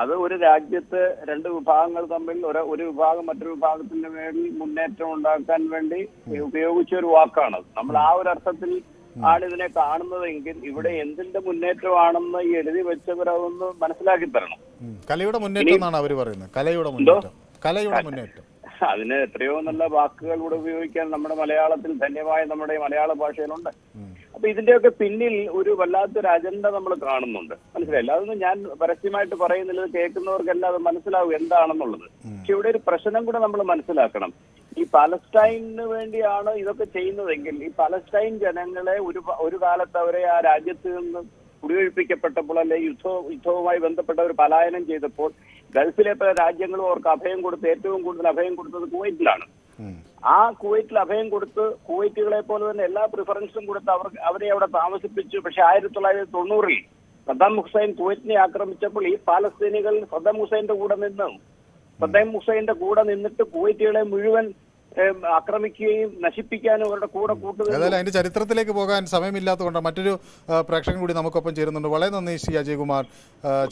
അത് ഒരു രാജ്യത്ത് രണ്ട് വിഭാഗങ്ങൾ തമ്മിൽ ഒരു വിഭാഗം മറ്റൊരു വിഭാഗത്തിന്റെ മേലിൽ മുന്നേറ്റം ഉണ്ടാക്കാൻ വേണ്ടി ഉപയോഗിച്ച ഒരു വാക്കാണ്. നമ്മൾ ആ ഒരു അർത്ഥത്തിൽ ആണ് ഇതിനെ കാണുന്നതെങ്കിൽ ഇവിടെ എന്തിന്റെ മുന്നേറ്റമാണെന്ന് ഈ എഴുതി വെച്ചവരതൊന്ന് മനസ്സിലാക്കി തരണം. കലയുടെ മുന്നേറ്റം എന്നാണ് അവർ പറയുന്നത്. കലയുടെ മുന്നേറ്റം. അതിന് എത്രയോ നല്ല വാക്കുകൾ കൂടെ ഉപയോഗിക്കാൻ നമ്മുടെ മലയാളത്തിൽ ധന്യമായ നമ്മുടെ മലയാള ഭാഷയിലുണ്ട്. അപ്പൊ ഇതിന്റെയൊക്കെ പിന്നിൽ ഒരു വല്ലാത്തൊരു അജണ്ട നമ്മൾ കാണുന്നുണ്ട്. മനസ്സിലായില്ല? അതൊന്നും ഞാൻ പരസ്യമായിട്ട് പറയുന്നില്ല, കേൾക്കുന്നവർക്കെല്ലാം അത് മനസ്സിലാവും എന്താണെന്നുള്ളത്. പക്ഷെ ഇവിടെ ഒരു പ്രശ്നം കൂടെ നമ്മൾ മനസ്സിലാക്കണം. ഈ പാലസ്റ്റൈനിന് വേണ്ടിയാണ് ഇതൊക്കെ ചെയ്യുന്നതെങ്കിൽ ഈ പാലസ്റ്റൈൻ ജനങ്ങളെ ഒരു കാലത്ത് അവരെ ആ രാജ്യത്ത് നിന്ന് കുടിയൊഴിപ്പിക്കപ്പെട്ടപ്പോൾ, അല്ലെ യുദ്ധവുമായി ബന്ധപ്പെട്ട ഒരു പലായനം ചെയ്തപ്പോൾ ഗൾഫിലെ പല രാജ്യങ്ങളും അവർക്ക് അഭയം കൊടുത്ത് ഏറ്റവും കൂടുതൽ അഭയം കൊടുത്തത് കുവൈറ്റിലാണ്. ആ കുവൈറ്റിൽ അഭയം കൊടുത്ത് കുവൈറ്റുകളെ പോലെ തന്നെ എല്ലാ പ്രിഫറൻസും കൊടുത്ത് അവരെ അവിടെ താമസിപ്പിച്ചു. പക്ഷെ 1990 സദ്ദാം ഹുസൈൻ കുവൈറ്റിനെ ആക്രമിച്ചപ്പോൾ ഈ പാലസ്തീനികൾ സദ്ദാം ഹുസൈന്റെ കൂടെ നിന്നിട്ട് കുവൈറ്റുകളെ മുഴുവൻ ആക്രമിക്കുകയും നശിപ്പിക്കാനും അവരുടെ കൂടെ കൂട്ടുകയും. ഏതായാലും അതിന്റെ ചരിത്രത്തിലേക്ക് പോകാൻ സമയമില്ലാത്തതുകൊണ്ട് മറ്റൊരു പ്രേക്ഷകൻ കൂടി നമുക്കൊപ്പം ചേരുന്നുണ്ട്. വളരെ നന്ദി ശ്രീ അജയ് കുമാർ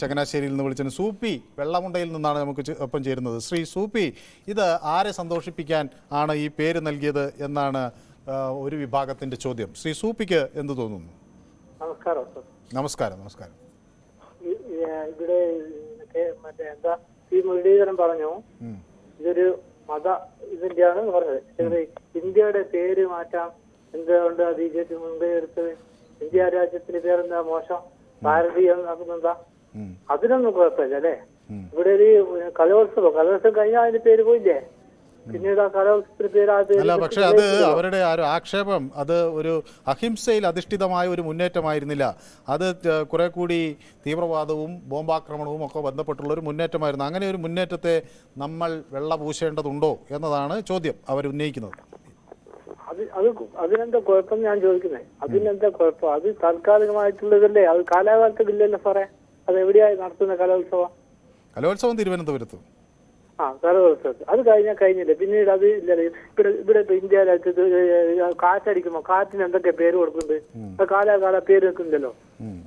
ചങ്ങനാശ്ശേരിയിൽ നിന്ന് വിളിച്ചത്. സൂപ്പി വെള്ളമുണ്ടയിൽ നിന്നാണ് നമുക്ക് ഒപ്പം ചേരുന്നത്. ശ്രീ സൂപ്പി, ഇത് ആരെ സന്തോഷിപ്പിക്കാൻ ആണ് ഈ പേര് നൽകിയത് എന്നാണ് ഒരു വിഭാഗത്തിന്റെ ചോദ്യം. ശ്രീ സൂപ്പിക്ക് എന്ത് തോന്നുന്നു? നമസ്കാരം. ഇവിടെ മുരളീധരൻ പറഞ്ഞു ഇതൊരു ഇതിന്റെയാണ് പറഞ്ഞത്. ഇന്ത്യയുടെ പേര് മാറ്റാം, എന്തുകൊണ്ട് BJP മുൻകൈ എടുത്തത്? ഇന്ത്യ രാജ്യത്തിന്റെ പേരെന്താ മോശം? ഭാരതീയം എന്താ? അതിനൊന്നും കുഴപ്പമില്ല അല്ലേ? ഇവിടെ ഒരു കലോത്സവം കഴിഞ്ഞാൽ അതിന്റെ പേര് പോയില്ലേ? പിന്നീട് ആ കലോത്സവത്തിന്റെ പേര് അല്ല, പക്ഷെ അത് അവരുടെ ആക്ഷേപം അത് ഒരു അഹിംസയിൽ അധിഷ്ഠിതമായ ഒരു മുന്നേറ്റമായിരുന്നില്ല. അത് കുറെ കൂടി തീവ്രവാദവും ബോംബാക്രമണവും ഒക്കെ ബന്ധപ്പെട്ടുള്ള ഒരു മുന്നേറ്റമായിരുന്നു. അങ്ങനെ ഒരു മുന്നേറ്റത്തെ നമ്മൾ വെള്ളപൂശേണ്ടതുണ്ടോ എന്നതാണ് ചോദ്യം അവർ ഉന്നയിക്കുന്നത്. അതിനെന്താ കുഴപ്പം ഞാൻ ചോദിക്കുന്നത്? അതിനെന്താ കുഴപ്പം? അത് താൽക്കാലികമായിട്ടുള്ളതല്ലേ? അത് കാലാകാലത്തേക്കില്ലല്ലോ സാറേ. അത് എവിടെയായി നടത്തുന്ന കലോത്സവം തിരുവനന്തപുരത്ത്. കലോത്സവം അത് കഴിഞ്ഞില്ലേ? പിന്നീട് അത് ഇവിടെ ഇപ്പൊ ഇന്ത്യ രാജ്യത്ത് കാറ്റടിക്കുമ്പോ കാറ്റിന് എന്തൊക്കെ പേര് കൊടുക്കുന്നുണ്ട്? കാലാകാല പേര് വെക്കുന്നുണ്ടല്ലോ.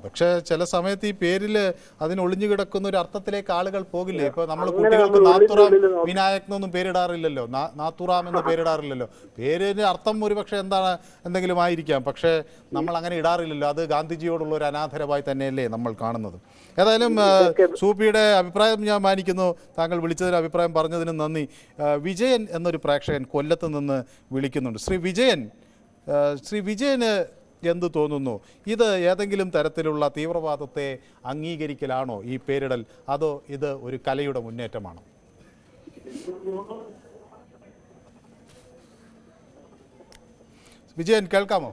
പക്ഷെ ചില സമയത്ത് ഈ പേരില് അതിന് ഒളിഞ്ഞു കിടക്കുന്ന ഒരു അർത്ഥത്തിലേക്ക് ആളുകൾ പോകില്ലേ? ഇപ്പൊ നമ്മൾ കുട്ടികൾക്ക് നാത്തുറാം വിനായക് എന്നൊന്നും പേരിടാറില്ലല്ലോ, നാത്തുറാം എന്ന് പേരിടാറില്ലല്ലോ. പേരിന്റെ അർത്ഥം ഒരുപക്ഷെ എന്തെങ്കിലും ആയിരിക്കാം, പക്ഷെ നമ്മൾ അങ്ങനെ ഇടാറില്ലല്ലോ. അത് ഗാന്ധിജിയോടുള്ള ഒരു അനാദരവായി തന്നെയല്ലേ നമ്മൾ കാണുന്നത്. ഏതായാലും സൂപ്പിയുടെ അഭിപ്രായം ഞാൻ മാനിക്കുന്നു. താങ്കൾ വിളിച്ചതിൽ അഭിപ്രായം പറഞ്ഞതിന് നന്ദി. വിജയൻ എന്നൊരു പ്രേക്ഷകൻ കൊല്ലത്ത് നിന്ന് വിളിക്കുന്നുണ്ട്. ശ്രീ വിജയന് എന്ത് തോന്നുന്നു? ഇത് ഏതെങ്കിലും തരത്തിലുള്ള തീവ്രവാദത്തെ അംഗീകരിക്കലാണോ ഈ പേരിടൽ, അതോ ഇത് ഒരു കലയുടെ മുന്നേറ്റമാണോ? വിജയൻ കേൾക്കാമോ?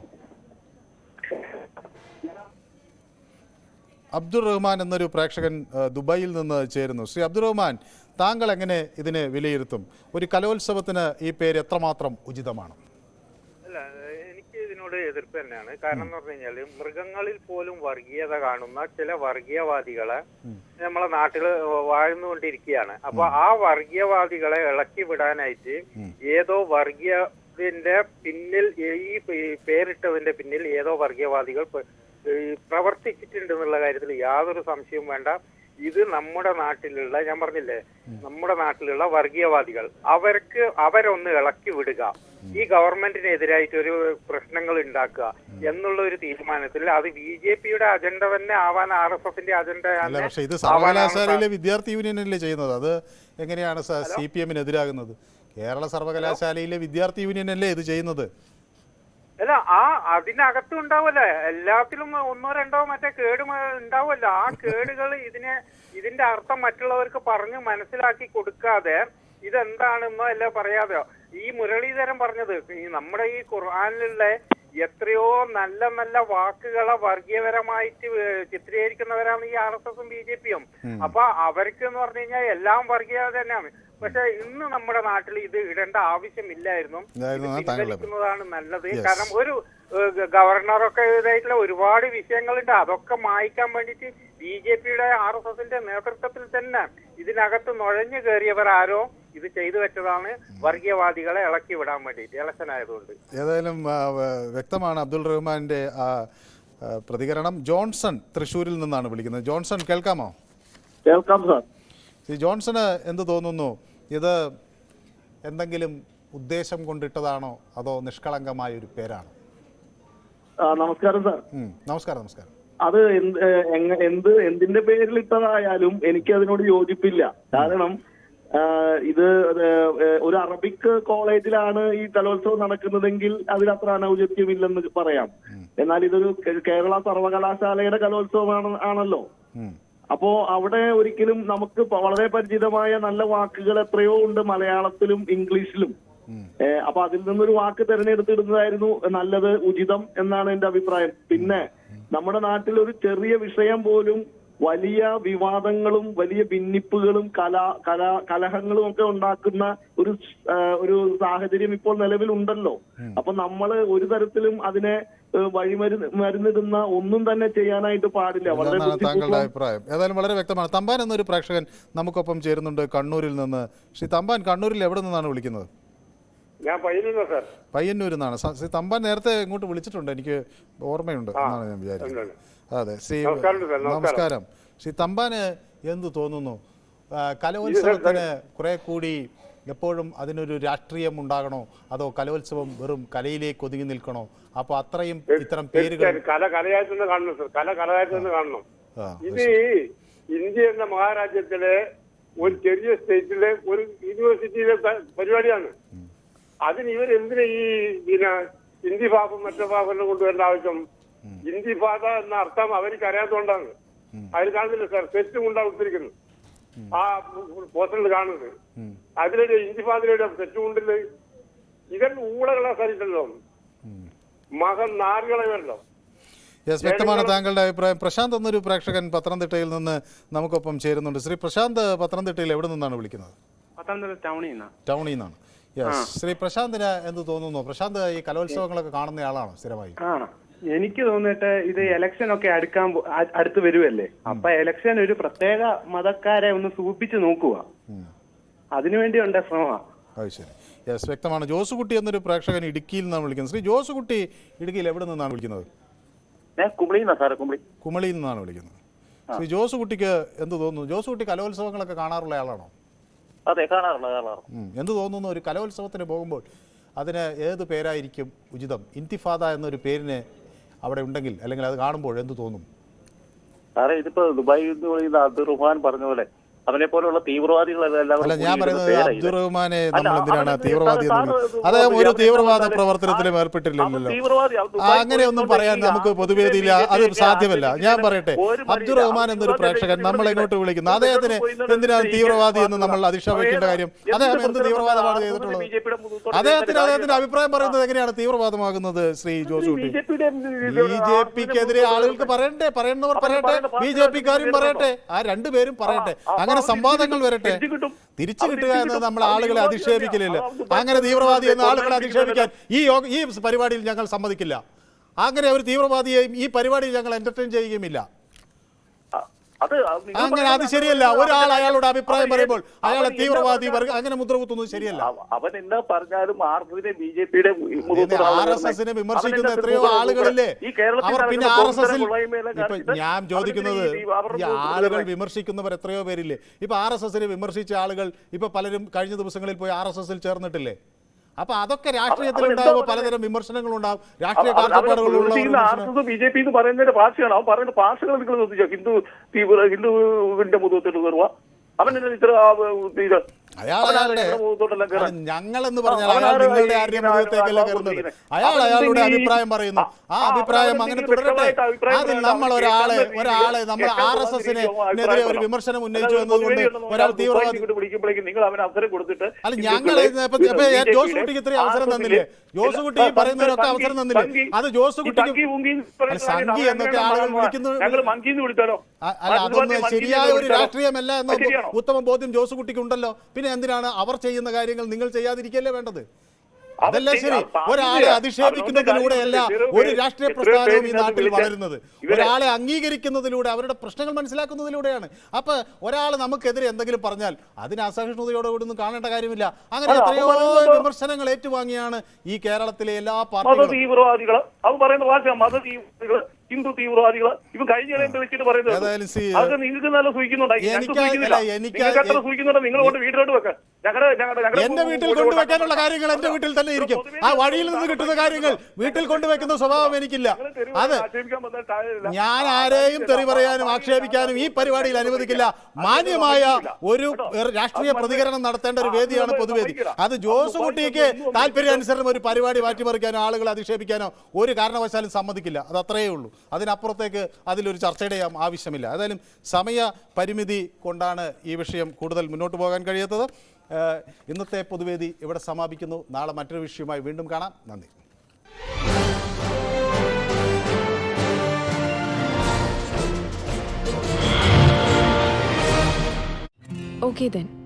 അബ്ദുൾ റഹ്മാൻ എന്നൊരു പ്രേക്ഷകൻ ദുബായിൽ നിന്ന് ചേരുന്നു. ശ്രീ അബ്ദുൾ റഹ്മാൻ, താങ്കൾ എങ്ങനെ ഇതിനെ വിലയിരുത്തും? ഒരു കലോത്സവത്തിന് ഈ പേര് എത്രമാത്രം ഉചിതമാണ്? അല്ല, എനിക്ക് ഇതിനോട് എതിർപ്പ് തന്നെയാണ്. കാരണം എന്ന് പറഞ്ഞു കഴിഞ്ഞാൽ മൃഗങ്ങളിൽ പോലും വർഗീയത കാണുന്ന ചില വർഗീയവാദികളെ നമ്മളെ നാട്ടിൽ വാഴുന്നുകൊണ്ടിരിക്കുകയാണ്. അപ്പൊ ആ വർഗീയവാദികളെ ഇളക്കി വിടാനായിട്ട് ഏതോ വർഗീയതിന്റെ പിന്നിൽ, ഈ പേരിട്ടതിന്റെ പിന്നിൽ ഏതോ വർഗീയവാദികൾ പ്രവർത്തിച്ചിട്ടുണ്ട് എന്നുള്ള കാര്യത്തിൽ യാതൊരു സംശയവും വേണ്ട. ഇത് നമ്മുടെ നാട്ടിലുള്ള, ഞാൻ പറഞ്ഞില്ലേ, നമ്മുടെ നാട്ടിലുള്ള വർഗീയവാദികൾ അവരൊന്ന് ഇളക്കി വിടുക, ഈ ഗവൺമെന്റിനെതിരായിട്ട് ഒരു പ്രശ്നങ്ങൾ ഉണ്ടാക്കുക എന്നുള്ള ഒരു തീരുമാനത്തിൽ അത് BJPയുടെ അജണ്ട തന്നെ ആവാൻ RSSന്റെ അജണ്ട. പക്ഷേ ഇത് സർവകലാശാലയിലെ വിദ്യാർത്ഥി യൂണിയനല്ലേ ചെയ്യുന്നത്? അത് എങ്ങനെയാണ് CPM-നെതിരാകുന്നത്? കേരള സർവകലാശാലയിലെ വിദ്യാർത്ഥി യൂണിയനല്ലേ ഇത് ചെയ്യുന്നത്? അല്ല, അതിനകത്തും ഉണ്ടാവുമല്ലേ, എല്ലാത്തിലും ഒന്നോ രണ്ടോ മറ്റേ കേട് ഉണ്ടാവുമല്ലോ. ആ കേടുകൾ ഇതിന്റെ അർത്ഥം മറ്റുള്ളവർക്ക് പറഞ്ഞ് മനസ്സിലാക്കി കൊടുക്കാതെ ഇതെന്താണെന്നോ അല്ല പറയാതെയോ, ഈ മുരളീധരൻ പറഞ്ഞത് നമ്മുടെ ഈ ഖുർആനിലുള്ള എത്രയോ നല്ല നല്ല വാക്കുകളെ വർഗീയപരമായിട്ട് ചിത്രീകരിക്കുന്നവരാണ് ഈ RSSും BJPയും. അപ്പൊ അവർക്ക് എന്ന് പറഞ്ഞു കഴിഞ്ഞാൽ എല്ലാം വർഗീയത തന്നെയാണ്. പക്ഷെ ഇന്ന് നമ്മുടെ നാട്ടിൽ ഇത് ഇടേണ്ട ആവശ്യമില്ലായിരുന്നു. പിൻവലിക്കുന്നതാണ് നല്ലത്. കാരണം ഒരു ഗവർണറൊക്കെ ഇതായിട്ടുള്ള ഒരുപാട് വിഷയങ്ങളുണ്ട്. അതൊക്കെ മായ്ക്കാൻ വേണ്ടിയിട്ട് BJPയുടെ RSSന്റെ നേതൃത്വത്തിൽ തന്നെ ഇതിനകത്ത് നുഴഞ്ഞു കയറിയവർ ആരോ ഇത് ചെയ്തു വെച്ചതാണ്, വർഗീയവാദികളെ ഇളക്കി വിടാൻ വേണ്ടിയിട്ട് ഇലക്ഷൻ ആയതുകൊണ്ട്. ഏതായാലും വ്യക്തമാണ് അബ്ദുൾ റഹ്മാന്റെ പ്രതികരണം. ജോൺസൺ തൃശ്ശൂരിൽ നിന്നാണ് വിളിക്കുന്നത്. ജോൺസൺ കേൾക്കാമോ? കേൾക്കാം സാർ. ശ്രീ ജോൺസണ് എന്ത് തോന്നുന്നു? ഇത് എന്തെങ്കിലും ഉദ്ദേശം കൊണ്ടിട്ടതാണോ അതോ നിഷ്കളങ്കമായ ഒരു പേരാണോ? നമസ്കാരം സാർ. നമസ്കാരം. അത് എന്തിന്റെ പേരിൽ ഇട്ടതായാലും എനിക്ക് അതിനോട് യോജിപ്പില്ല. കാരണം ഇത് ഒരു അറബിക് കോളേജിലാണ് ഈ കലോത്സവം നടക്കുന്നതെങ്കിൽ അതിലത്ര അനൗചിത്യമില്ലെന്ന് പറയാം. എന്നാൽ ഇതൊരു കേരള സർവകലാശാലയുടെ ആണല്ലോ. അപ്പോ അവിടെ ഒരിക്കലും നമുക്ക് വളരെ പരിചിതമായ നല്ല വാക്കുകൾ എത്രയോ ഉണ്ട് മലയാളത്തിലും ഇംഗ്ലീഷിലും. അപ്പൊ അതിൽ നിന്നൊരു വാക്ക് തിരഞ്ഞെടുത്തിടുന്നതായിരുന്നു നല്ലത്, ഉചിതം എന്നാണ് എന്റെ അഭിപ്രായം. പിന്നെ നമ്മുടെ നാട്ടിൽ ഒരു ചെറിയ വിഷയം പോലും വലിയ വിവാദങ്ങളും വലിയ ഭിന്നിപ്പുകളും കലഹങ്ങളും ഒക്കെ ഉണ്ടാക്കുന്ന ഒരു സാഹചര്യം ഇപ്പോൾ നിലവിലുണ്ടല്ലോ. അപ്പൊ നമ്മൾ ഒരു തരത്തിലും അതിനെ മരുന്നിടുന്ന ഒന്നും തന്നെ ചെയ്യാനായിട്ട് പാടില്ല. താങ്കളുടെ അഭിപ്രായം ഏതായാലും വളരെ വ്യക്തമാണ്. തമ്പാൻ എന്നൊരു പ്രേക്ഷകൻ നമുക്കൊപ്പം ചേരുന്നുണ്ട് കണ്ണൂരിൽ നിന്ന്. ശ്രീ തമ്പാൻ, കണ്ണൂരിൽ എവിടെ നിന്നാണ് വിളിക്കുന്നത്? ഞാൻ പയ്യന്നൂർ സാർ. പയ്യന്നൂരിൽ നിന്നാണ്. ശ്രീ തമ്പാൻ നേരത്തെ ഇങ്ങോട്ട് വിളിച്ചിട്ടുണ്ട്, എനിക്ക് ഓർമ്മയുണ്ട് എന്നാണ് ഞാൻ വിചാരിക്കുന്നത്. അതെ, ശ്രീ നമസ്കാരം. ശ്രീ തമ്പാന് എന്ത് തോന്നുന്നു? കലോത്സവത്തിന് കുറെ കൂടി എപ്പോഴും അതിനൊരു രാഷ്ട്രീയം ഉണ്ടാകണോ അതോ കലോത്സവം വെറും കലയിലേക്ക് ഒതുങ്ങി നിൽക്കണോ? അപ്പൊ അത്രയും ഇത്തരം പേരുകൾ കലയായിട്ട് കാണണം. ഇത് ഇന്ത്യ എന്ന മഹാരാജ്യത്തിലെ ഒരു ചെറിയ സ്റ്റേറ്റിലെ ഒരു യൂണിവേഴ്സിറ്റിയിലെ പരിപാടിയാണ്. അതിന് ഇവരെന്തിനാ ഈ ഹിന്ദി ഭാഗം മറ്റു ഭാഗം കൊണ്ടുവരേണ്ട ആവശ്യം? ഹിന്ദി ഭാഷ എന്ന അർത്ഥം അവർക്ക് അറിയാത്തതുകൊണ്ടാണ്. അതിൽ കാണുന്നില്ല സാർ, തെറ്റും കൊണ്ടാണ് ആ പോസ്റ്ററിൽ കാണുന്നത്. അതിലൊരു ഹിന്ദി ഭാഷയിലെ തെറ്റുകൊണ്ടില്ല. ഇതൊക്കെ ഊളകളെ സാധിച്ചല്ലോ, മകൻ നാറുകളെ വരല്ലോ. വ്യക്തമാണ് താങ്കളുടെ അഭിപ്രായം. പ്രശാന്ത് എന്നൊരു പ്രേക്ഷകൻ പത്തനംതിട്ടയിൽ നിന്ന് നമുക്കൊപ്പം ചേരുന്നുണ്ട്. ശ്രീ പ്രശാന്ത്, പത്തനംതിട്ടയിൽ എവിടെ നിന്നാണ് വിളിക്കുന്നത്? ടൗണിൽ നിന്നാണ്. ശ്രീ പ്രശാന്തിന് എന്ത് തോന്നുന്നു? പ്രശാന്ത് ഈ കലോത്സവങ്ങളൊക്കെ കാണുന്ന ആളാണോ സ്ഥിരമായി? എനിക്ക് തോന്നിയിട്ട് ഇത് ഇലക്ഷൻ ഒക്കെ അടുത്ത് വരുമല്ലേ, അപ്പൊ ഇലക്ഷൻ ഒരു പ്രത്യേക മതക്കാരെ ഒന്ന് സൂപ്പിച്ച് നോക്കുക, അതിനുവേണ്ടിയുണ്ട ശ്രമമാണ്. അത് ശരി. യെസ്, വ്യക്തമാണ്. ജോസുകുട്ടി എന്നൊരു പ്രേക്ഷകൻ ഇടുക്കിയിൽ നിന്നാണ് വിളിക്കുന്നത്. ശ്രീ ജോസുകുട്ടി, ഇടുക്കിയിൽ എവിടെ നിന്നാണ് വിളിക്കുന്നത്? കുമളിയിൽ നിന്നാണ് വിളിക്കുന്നത്. ശ്രീ ജോസുകുട്ടിക്ക് എന്ത് തോന്നുന്നു? ജോസുകുട്ടി കലോത്സവങ്ങളൊക്കെ കാണാറുള്ള ആളാണോ? അതെ, കാണാറുള്ള. എന്ത് തോന്നുന്നു? ഒരു കലോത്സവത്തിന് പോകുമ്പോൾ അതിന് ഏത് പേരായിരിക്കും ഉചിതം? ഇന്തിഫാദ എന്നൊരു പേരിന് അവിടെ ഉണ്ടെങ്കിൽ അല്ലെങ്കിൽ അത് കാണുമ്പോൾ എന്ത് തോന്നും? സാറേ, ഇതിപ്പോ ദുബായ് അബ്ദുൾ റഹ്മാൻ പറഞ്ഞ പോലെ അവനെ പോലുള്ള തീവ്രവാദികളെല്ലാം അല്ല, ഞാൻ പറയുന്നത് അബ്ദുൾ റഹ്മാനെ നമ്മൾ എന്തിനാണ് തീവ്രവാദി എന്ന്? അദ്ദേഹം ഒരു തീവ്രവാദ പ്രവർത്തനത്തിലും ഏർപ്പെട്ടില്ലല്ലോ. അങ്ങനെയൊന്നും പറയാൻ നമുക്ക് പൊതുവേദിയിൽ അത് സാധ്യമല്ല. ഞാൻ പറയട്ടെ, അബ്ദുൾ റഹ്മാൻ എന്നൊരു പ്രേക്ഷകൻ നമ്മൾ എങ്ങോട്ട് വിളിക്കുന്നു, അദ്ദേഹത്തിന് എന്തിനാണ് തീവ്രവാദി എന്ന് നമ്മൾ അധിക്ഷേപിക്കേണ്ട കാര്യം? അദ്ദേഹം എന്ത് തീവ്രവാദമാണ് ചെയ്തിട്ടുള്ളത്? അദ്ദേഹത്തിന്റെ അഭിപ്രായം പറയുന്നത് എങ്ങനെയാണ് തീവ്രവാദമാകുന്നത്? ശ്രീ ജോസ് കുട്ടി, BJPക്കെതിരെ ആളുകൾക്ക് പറയണ്ടേ, പറയുന്നവർ പറയട്ടെ, BJPക്കാരും പറയട്ടെ, ആ രണ്ടുപേരും പറയട്ടെ, അങ്ങനെ സംവാദങ്ങൾ വരട്ടെ. തിരിച്ചു കിട്ടുക എന്നത് നമ്മൾ ആളുകളെ അധിക്ഷേപിക്കലില്ല. അങ്ങനെ തീവ്രവാദി എന്ന ആളുകളെ അധിക്ഷേപിക്കാൻ ഈ പരിപാടിയിൽ ഞങ്ങൾ സമ്മതിക്കില്ല. അങ്ങനെ ഒരു തീവ്രവാദിയെയും ഈ പരിപാടിയിൽ ഞങ്ങൾ എന്റർടൈൻ ചെയ്യുകയുമില്ല. അങ്ങനെ അത് ശരിയല്ല. ഒരാൾ അയാളുടെ അഭിപ്രായം പറയുമ്പോൾ അയാളെ തീവ്രവാദി അങ്ങനെ മുദ്ര കുത്തുന്നത് ശരിയല്ല. അവൻ എന്താ പറഞ്ഞാലും BJPയുടെ RSSനെ വിമർശിക്കുന്ന എത്രയോ ആളുകളില്ലേ? അവർ പിന്നെ RSSൽ ഇപ്പൊ ഞാൻ ചോദിക്കുന്നത്, ഈ ആളുകൾ വിമർശിക്കുന്നവർ എത്രയോ പേരില്ലേ? ഇപ്പൊ RSSനെ വിമർശിച്ച ആളുകൾ ഇപ്പൊ പലരും കഴിഞ്ഞ ദിവസങ്ങളിൽ പോയി RSSൽ ചേർന്നിട്ടില്ലേ? അപ്പൊ അതൊക്കെ രാഷ്ട്രീയത്തിലുണ്ടാകുമ്പോൾ പലതരം വിമർശനങ്ങളുണ്ടാവും, രാഷ്ട്രീയ കാഴ്ചപ്പാടുകളുള്ള BJP എന്ന് പറയുന്നതിന്റെ ഭാഷയാണ് അവൻ പറയുന്ന ഭാഷകൾ. നിങ്ങൾ ശ്രദ്ധിച്ചോ? ഹിന്ദുവിന്റെ മുഖത്തോട്ട് കയറുക, അവൻ ഇത്ര ഞങ്ങൾ എന്ന് പറഞ്ഞാൽ അയാൾ നിങ്ങളുടെ ആരുടെയും മുഖത്തേക്കല്ല കയറുന്നത്. അയാളുടെ അഭിപ്രായം പറയുന്നു. ആ അഭിപ്രായം അങ്ങനെ തുടരട്ടെ. അതിൽ നമ്മൾ ഒരാളെ നമ്മൾ RSSനെതിരെ ഒരു വിമർശനം ഉന്നയിച്ചു എന്നതുകൊണ്ട് ഒരാൾ തീവ്രവാദി അല്ല. ഞങ്ങൾ ജോസ് കുട്ടിക്ക് ഇത്രയും അവസരം തന്നില്ലേ? ജോസ് കുട്ടി പറയുന്നതിനൊക്കെ അവസരം തന്നില്ലേ? അത് ജോസ് കുട്ടിക്ക് സംഘി എന്നൊക്കെ ആളുകൾ വിളിക്കുന്നത് അല്ല, അതൊന്നും ശരിയായ ഒരു രാഷ്ട്രീയമല്ല എന്ന ഉത്തമ ബോധ്യം ജോസ് കുട്ടിക്ക് ഉണ്ടല്ലോ. പിന്നെ എന്തിനാണ് അവർ ചെയ്യുന്ന കാര്യങ്ങൾ നിങ്ങൾ ചെയ്യാതിരിക്കല്ലേ വേണ്ടത്? അതല്ല ശരി. ഒരാളെ അധിക്ഷേപിക്കുന്നതിലൂടെയല്ല ഒരു രാഷ്ട്രീയ പ്രസ്ഥാനവും ഈ നാട്ടിൽ വളരുന്നത്. ഒരാളെ അംഗീകരിക്കുന്നതിലൂടെ, അവരുടെ പ്രശ്നങ്ങൾ മനസ്സിലാക്കുന്നതിലൂടെയാണ്. അപ്പൊ ഒരാൾ നമുക്കെതിരെ എന്തെങ്കിലും പറഞ്ഞാൽ അതിന് അസഹിഷ്ണുതയോടുകൂടി ഒന്നും കാണേണ്ട കാര്യമില്ല. അങ്ങനെ എത്രയോ വിമർശനങ്ങൾ ഏറ്റുവാങ്ങിയാണ് ഈ കേരളത്തിലെ എല്ലാ പാർട്ടികളും. തീവ്രവാദികൾ അവർ പറയുന്ന ഭാഷ, മത തീവ്രവാദികൾ, ഹിന്ദു തീവ്രവാദികൾ, ഇവ കഴിഞ്ഞ വെച്ചിട്ട് പറയുന്നത് അത് നിങ്ങൾക്ക് നല്ല സൂചിക്കുന്നുണ്ടായി. നിങ്ങൾക്ക് എത്ര സൂചിക്കുന്നുണ്ടോ? നിങ്ങൾ കൊണ്ട് വീട്ടിലോട്ട് വെക്കാം. എന്റെ വീട്ടിൽ കൊണ്ടുവെക്കാനുള്ള കാര്യങ്ങൾ എന്റെ വീട്ടിൽ തന്നെ ഇരിക്കും. ആ വഴിയിൽ നിന്ന് കിട്ടുന്ന കാര്യങ്ങൾ വീട്ടിൽ കൊണ്ടുവെക്കുന്ന സ്വഭാവം എനിക്കില്ല. അത് ഞാൻ ആരെയും തെറി പറയാനും ആക്ഷേപിക്കാനും ഈ പരിപാടിയിൽ അനുവദിക്കില്ല. മാന്യമായ ഒരു രാഷ്ട്രീയ പ്രതികരണം നടത്തേണ്ട ഒരു വേദിയാണ് പൊതുവേദി. അത് ജോസ് കുട്ടിക്ക് താല്പര്യാനുസരണം ഒരു പരിപാടി മാറ്റിമറിക്കാനോ ആളുകളെ അധിക്ഷേപിക്കാനോ ഒരു കാരണവശാലും സമ്മതിക്കില്ല. അത് അത്രയേ ഉള്ളൂ. അതിനപ്പുറത്തേക്ക് അതിലൊരു ചർച്ചയുടെ ആവശ്യമില്ല. ഏതായാലും സമയ പരിമിതി കൊണ്ടാണ് ഈ വിഷയം കൂടുതൽ മുന്നോട്ട് പോകാൻ കഴിയാത്തത്. ഇന്നത്തെ പൊതുവേദി ഇവിടെ സമാപിക്കുന്നു. നാളെ മറ്റൊരു വിഷയവുമായി വീണ്ടും കാണാം. നന്ദി. Okay then.